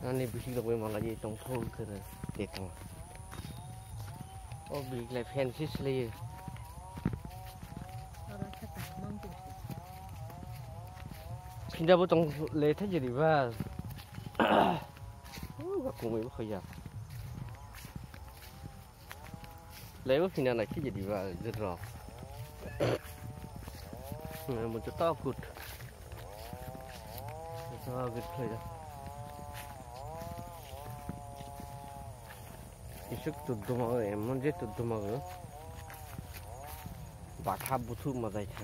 Ani bising tak boleh malah jadi tongkol ke detang. Oh beli like fancy selain. Orang cakap mampu. Pindah botong lete jadi bas. Oh aku mau kerja. Lepas pindah nak jadi bas jerok. Mau cetak good. Cetak good kerja. Isuk tuddum ago emon je tuddum ago batha buthu mazai tha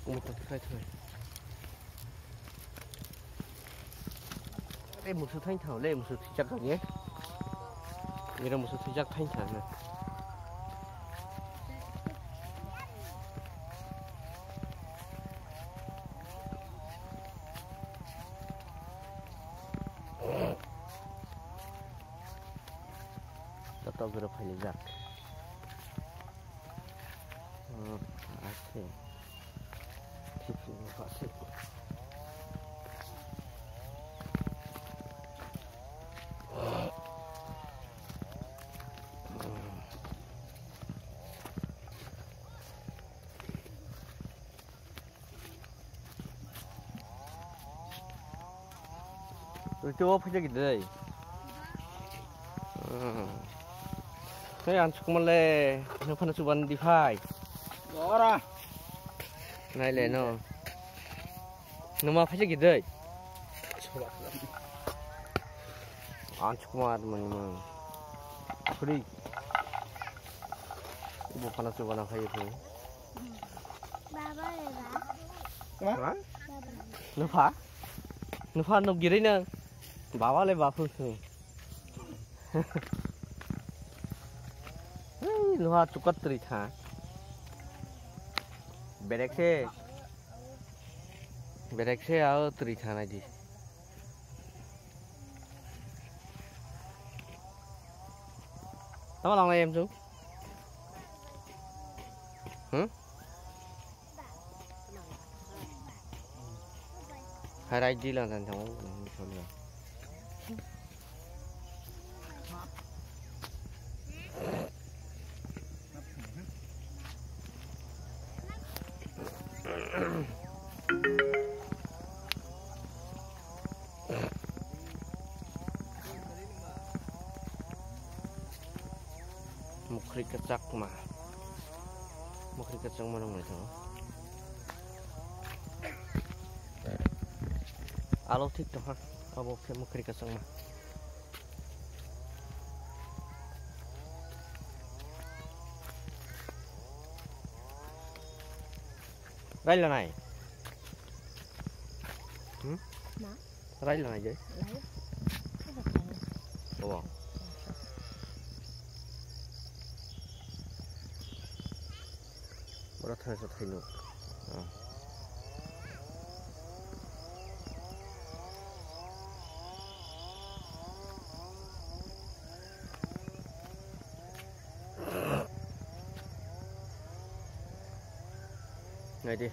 Kumut thai thai le musu thai thau le musu thijak ka ye mira musu thijak thai tha na Tato guru phai jak ashe ঠিক আছে Itu apa saja gitu? Saya ansuk malah, nampak nasuban di fai. Ora. Nai le no. Nama apa saja gitu? Ansuk mar mana? Free. Ibu panas nasuban apa itu? Baba le ba. Apa? Nampak? Nampak nak giri na? Bawa le bapu tu. Nuha cukat teri tha. Berek se ao teri tha na di. Tama lang em chú. Hai rai di lang tan chong chong le. Mukri kecak mah. Mukri kecak mana mana tu? Alo ঠিক তো ha. Abo ke mukri kecak mah. Rai là này. Rai là này chứ? Ủa. Bữa đó thời sẽ thấy được. Này đi.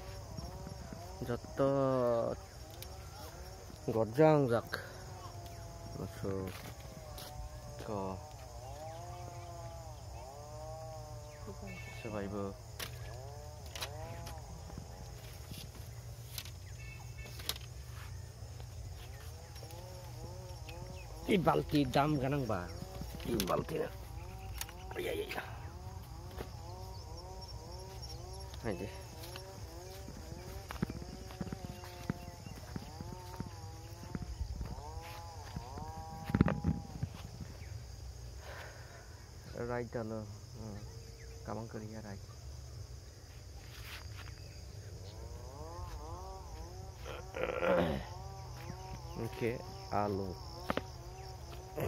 Jatuh gorjang jak masuk ke survivor di balti dam ganang ba di balti na iya aja rider lo kamang kerja rider oke alu